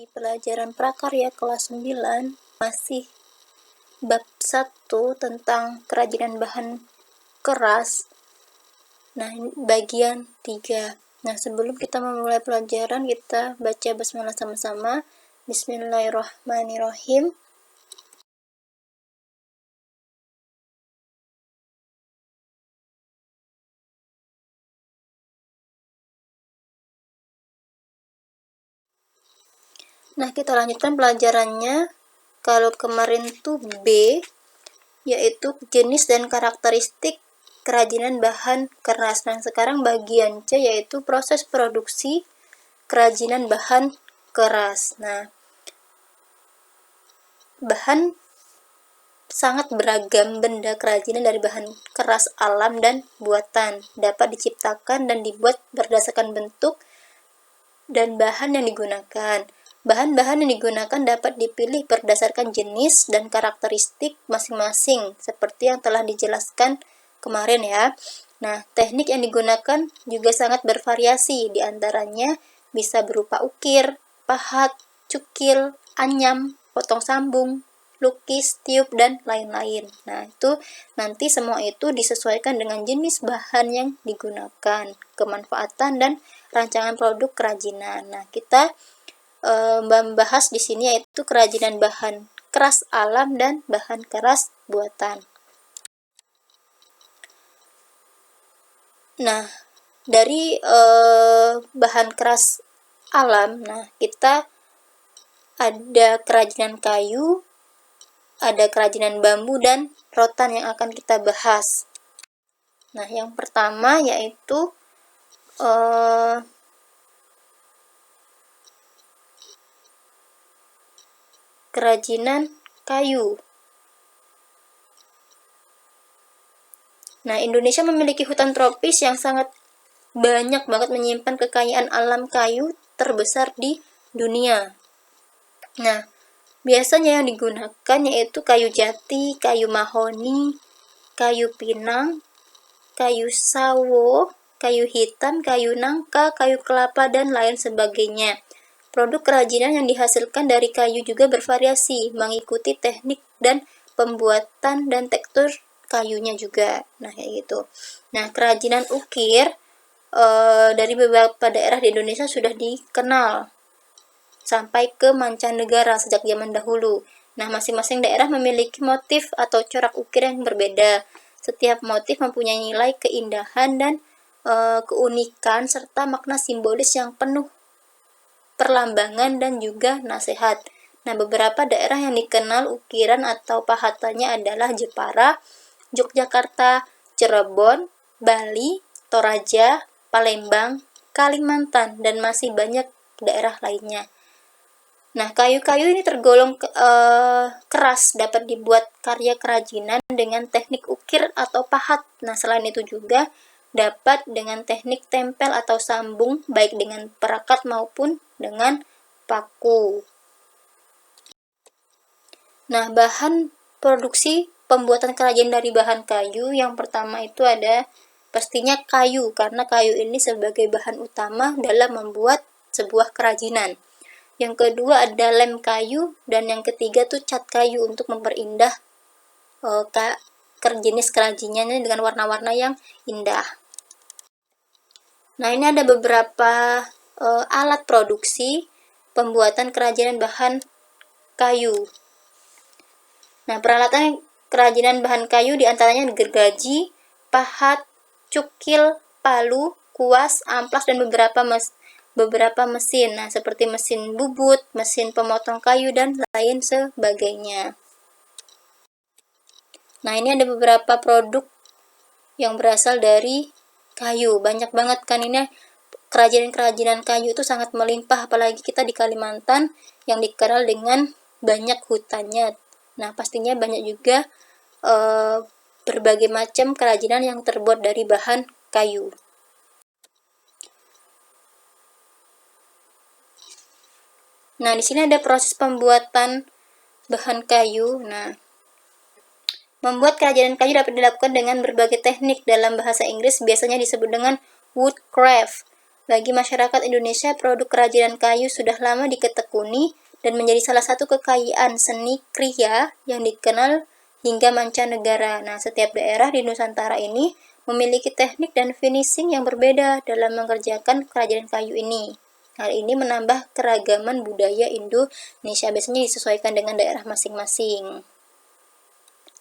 di pelajaran prakarya kelas 9 masih bab 1 tentang kerajinan bahan keras. Nah, ini bagian 3. Nah, sebelum kita memulai pelajaran, kita baca basmalah sama-sama. Bismillahirrahmanirrahim. Nah, kita lanjutkan pelajarannya. Kalau kemarin tuh B, yaitu jenis dan karakteristik kerajinan bahan keras. Nah, sekarang bagian C, yaitu proses produksi kerajinan bahan keras. Nah, bahan sangat beragam benda kerajinan dari bahan keras alam dan buatan dapat diciptakan dan dibuat berdasarkan bentuk dan bahan yang digunakan. Bahan-bahan yang digunakan dapat dipilih berdasarkan jenis dan karakteristik masing-masing, seperti yang telah dijelaskan kemarin ya. Nah, teknik yang digunakan juga sangat bervariasi, diantaranya bisa berupa ukir, pahat, cukil, anyam, potong sambung, lukis, tiup, dan lain-lain. Nah, itu nanti semua itu disesuaikan dengan jenis bahan yang digunakan, kemanfaatan, dan rancangan produk kerajinan. Nah, kita membahas di sini yaitu kerajinan bahan keras alam dan bahan keras buatan. Nah, dari bahan keras alam, nah kita ada kerajinan kayu, ada kerajinan bambu, dan rotan yang akan kita bahas. Nah, yang pertama yaitu kerajinan kayu. Nah, Indonesia memiliki hutan tropis yang sangat banyak banget menyimpan kekayaan alam kayu terbesar di dunia. Nah, biasanya yang digunakan yaitu kayu jati, kayu mahoni, kayu pinang, kayu sawo, kayu hitam, kayu nangka, kayu kelapa, dan lain sebagainya. Produk kerajinan yang dihasilkan dari kayu juga bervariasi, mengikuti teknik dan pembuatan dan tekstur kayunya juga. Nah, kayak gitu. Nah, kerajinan ukir dari beberapa daerah di Indonesia sudah dikenal sampai ke mancanegara sejak zaman dahulu. Nah, masing-masing daerah memiliki motif atau corak ukir yang berbeda. Setiap motif mempunyai nilai keindahan dan keunikan serta makna simbolis yang penuh perlambangan dan juga nasihat. Nah, beberapa daerah yang dikenal ukiran atau pahatannya adalah Jepara, Yogyakarta, Cirebon, Bali, Toraja, Palembang, Kalimantan, dan masih banyak daerah lainnya. Nah, kayu-kayu ini tergolong keras, dapat dibuat karya kerajinan dengan teknik ukir atau pahat. Nah, selain itu juga dapat dengan teknik tempel atau sambung, baik dengan perakat maupun dengan paku. Nah, bahan produksi pembuatan kerajinan dari bahan kayu, yang pertama itu ada pastinya kayu, karena kayu ini sebagai bahan utama dalam membuat sebuah kerajinan. Yang kedua ada lem kayu, dan yang ketiga tuh cat kayu untuk memperindah jenis kerajinannya dengan warna-warna yang indah. Nah, ini ada beberapa alat produksi pembuatan kerajinan bahan kayu. Nah, peralatan kerajinan bahan kayu diantaranya gergaji, pahat, cukil, palu, kuas, amplas, dan beberapa mesin. Nah, seperti mesin bubut, mesin pemotong kayu, dan lain sebagainya. Nah, ini ada beberapa produk yang berasal dari kayu. Banyak banget kan, ini kerajinan-kerajinan kayu itu sangat melimpah, apalagi kita di Kalimantan yang dikenal dengan banyak hutannya. Nah, pastinya banyak juga berbagai macam kerajinan yang terbuat dari bahan kayu. Nah, di sini ada proses pembuatan bahan kayu. Nah, membuat kerajinan kayu dapat dilakukan dengan berbagai teknik. Dalam bahasa Inggris biasanya disebut dengan woodcraft. Bagi masyarakat Indonesia, produk kerajinan kayu sudah lama diketekuni dan menjadi salah satu kekayaan seni kriya yang dikenal hingga mancanegara. Nah, setiap daerah di Nusantara ini memiliki teknik dan finishing yang berbeda dalam mengerjakan kerajinan kayu ini. Hal ini menambah keragaman budaya Indonesia, biasanya disesuaikan dengan daerah masing-masing.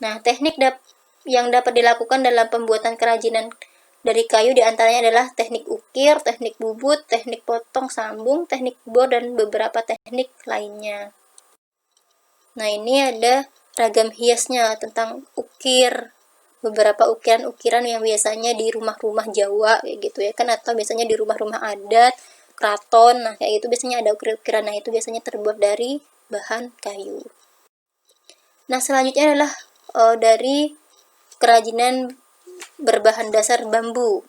Nah, teknik yang dapat dilakukan dalam pembuatan kerajinan dari kayu diantaranya adalah teknik ukir, teknik bubut, teknik potong sambung, teknik bor, dan beberapa teknik lainnya. Nah, ini ada ragam hiasnya tentang ukir. Beberapa ukiran-ukiran yang biasanya di rumah-rumah Jawa kayak gitu ya kan, atau biasanya di rumah-rumah adat, keraton. Nah, kayak gitu biasanya ada ukir-ukiran. Nah, itu biasanya terbuat dari bahan kayu. Nah, selanjutnya adalah dari kerajinan berbahan dasar bambu.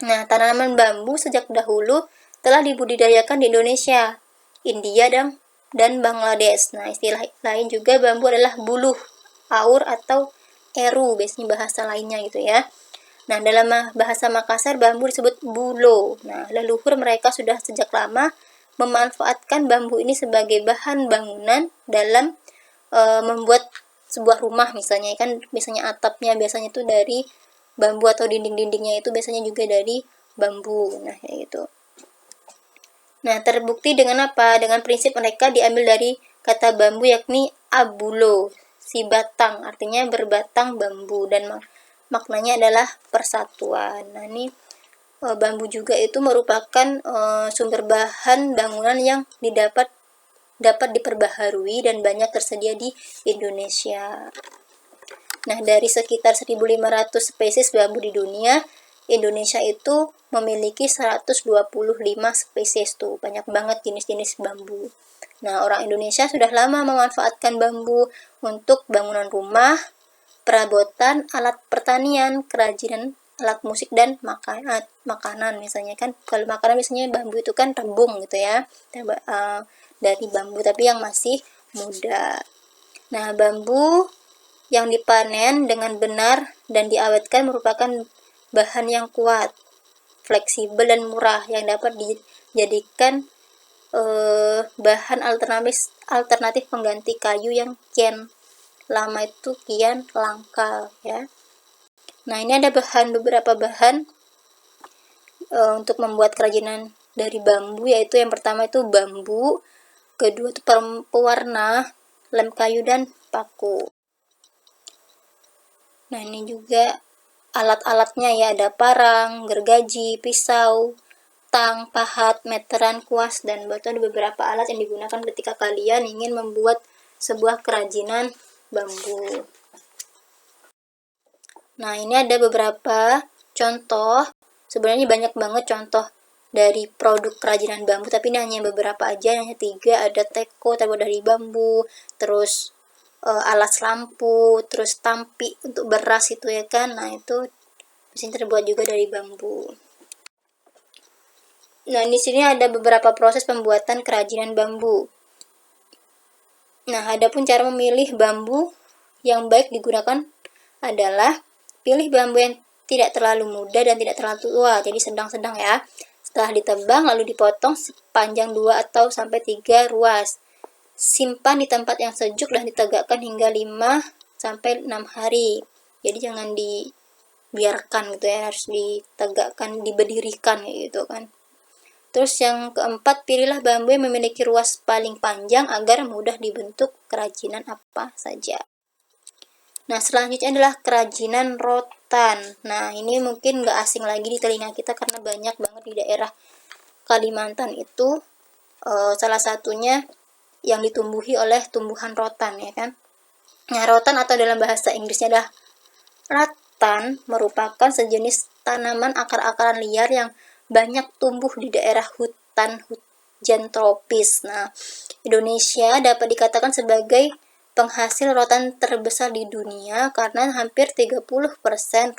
Nah, tanaman bambu sejak dahulu telah dibudidayakan di Indonesia, India, dan Bangladesh. Nah, istilah lain juga bambu adalah buluh, aur, atau eru, biasanya bahasa lainnya gitu ya. Nah, dalam bahasa Makassar, bambu disebut bulo. Nah, leluhur mereka sudah sejak lama memanfaatkan bambu ini sebagai bahan bangunan dalam membuat sebuah rumah, misalnya kan biasanya atapnya biasanya itu dari bambu, atau dinding-dindingnya itu biasanya juga dari bambu. Nah, kayak gitu. Nah, terbukti dengan apa? Dengan prinsip mereka diambil dari kata bambu, yakni abulo, si batang, artinya berbatang bambu, dan maknanya adalah persatuan. Nah, ini bambu juga itu merupakan sumber bahan bangunan yang dapat diperbaharui dan banyak tersedia di Indonesia. Nah, dari sekitar 1.500 spesies bambu di dunia, Indonesia itu memiliki 125 spesies tuh. Banyak banget jenis-jenis bambu. Nah, orang Indonesia sudah lama memanfaatkan bambu untuk bangunan rumah, perabotan, alat pertanian, kerajinan, alat musik, dan makanan. Misalnya kan, kalau makanan biasanya bambu itu kan rebung gitu ya, dari bambu tapi yang masih muda. Nah, bambu yang dipanen dengan benar dan diawetkan merupakan bahan yang kuat, fleksibel, dan murah yang dapat dijadikan bahan alternatif pengganti kayu yang kian lama itu kian langka ya. Nah, ini ada beberapa bahan untuk membuat kerajinan dari bambu, yaitu yang pertama itu bambu, kedua itu pewarna, lem kayu, dan paku. Nah, ini juga alat-alatnya ya, ada parang, gergaji, pisau, tang, pahat, meteran, kuas, dan batu. Ada beberapa alat yang digunakan ketika kalian ingin membuat sebuah kerajinan bambu. Nah, ini ada beberapa contoh. Sebenarnya banyak banget contoh dari produk kerajinan bambu, tapi ini hanya beberapa aja, hanya 3. Ada teko terbuat dari bambu, terus alas lampu, terus tampi untuk beras itu ya kan. Nah, itu mesin terbuat juga dari bambu. Nah, di sini ada beberapa proses pembuatan kerajinan bambu. Nah, adapun cara memilih bambu yang baik digunakan adalah pilih bambu yang tidak terlalu muda dan tidak terlalu tua, jadi sedang-sedang ya. Setelah ditebang lalu dipotong sepanjang 2 atau sampai 3 ruas. Simpan di tempat yang sejuk dan ditegakkan hingga 5 sampai 6 hari. Jadi jangan dibiarkan gitu ya, harus ditegakkan, diberdirikan gitu kan. Terus yang keempat, pilihlah bambu yang memiliki ruas paling panjang agar mudah dibentuk kerajinan apa saja. Nah, selanjutnya adalah kerajinan rotan. Nah, ini mungkin nggak asing lagi di telinga kita karena banyak banget di daerah Kalimantan itu salah satunya yang ditumbuhi oleh tumbuhan rotan ya kan. Nah, rotan atau dalam bahasa Inggrisnya adalah rattan merupakan sejenis tanaman akar-akaran liar yang banyak tumbuh di daerah hujan tropis. Nah, Indonesia dapat dikatakan sebagai penghasil rotan terbesar di dunia karena hampir 30%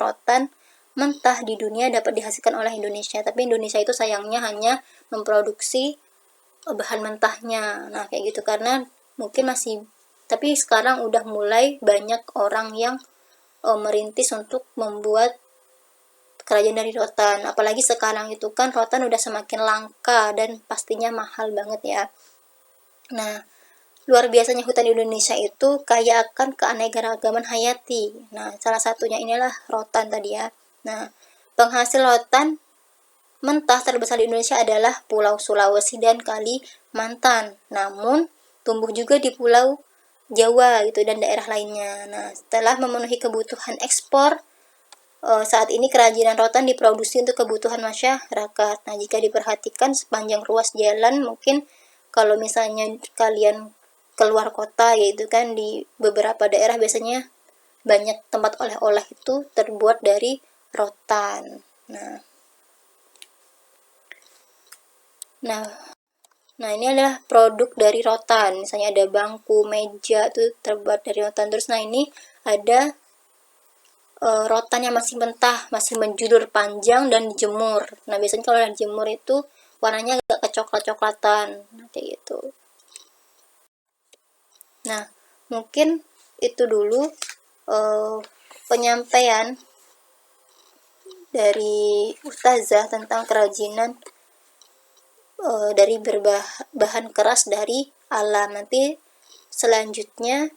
rotan mentah di dunia dapat dihasilkan oleh Indonesia. Tapi Indonesia itu sayangnya hanya memproduksi bahan mentahnya. Nah, kayak gitu karena mungkin tapi sekarang udah mulai banyak orang yang merintis untuk membuat kerajinan dari rotan. Apalagi sekarang itu kan rotan udah semakin langka dan pastinya mahal banget ya. Nah, luar biasanya hutan Indonesia itu kaya akan keanekaragaman hayati. Nah, salah satunya inilah rotan tadi ya. Nah, penghasil rotan mentah terbesar di Indonesia adalah Pulau Sulawesi dan Kalimantan. Namun, tumbuh juga di Pulau Jawa gitu dan daerah lainnya. Nah, setelah memenuhi kebutuhan ekspor, saat ini kerajinan rotan diproduksi untuk kebutuhan masyarakat. Nah, jika diperhatikan sepanjang ruas jalan, mungkin kalau misalnya kalian keluar kota, yaitu kan di beberapa daerah biasanya banyak tempat oleh-oleh itu terbuat dari rotan. Nah, ini adalah produk dari rotan. Misalnya ada bangku, meja itu terbuat dari rotan. Terus nah ini ada rotan yang masih mentah, masih menjulur panjang dan dijemur. Nah, biasanya kalau yang dijemur itu warnanya agak kecoklat-coklatan. Nah, kayak gitu. Nah, mungkin itu dulu penyampaian dari Ustazah tentang kerajinan dari berbahan keras dari alam. Nanti selanjutnya,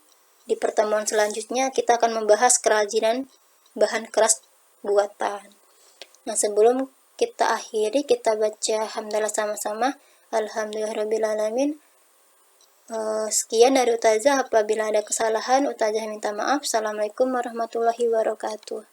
di pertemuan selanjutnya kita akan membahas kerajinan bahan keras buatan. Nah, sebelum kita akhiri, kita baca hamdalah sama-sama. Alhamdulillahirrabbilalamin. Sekian dari Ustazah. Apabila ada kesalahan, Ustazah minta maaf. Assalamualaikum warahmatullahi wabarakatuh.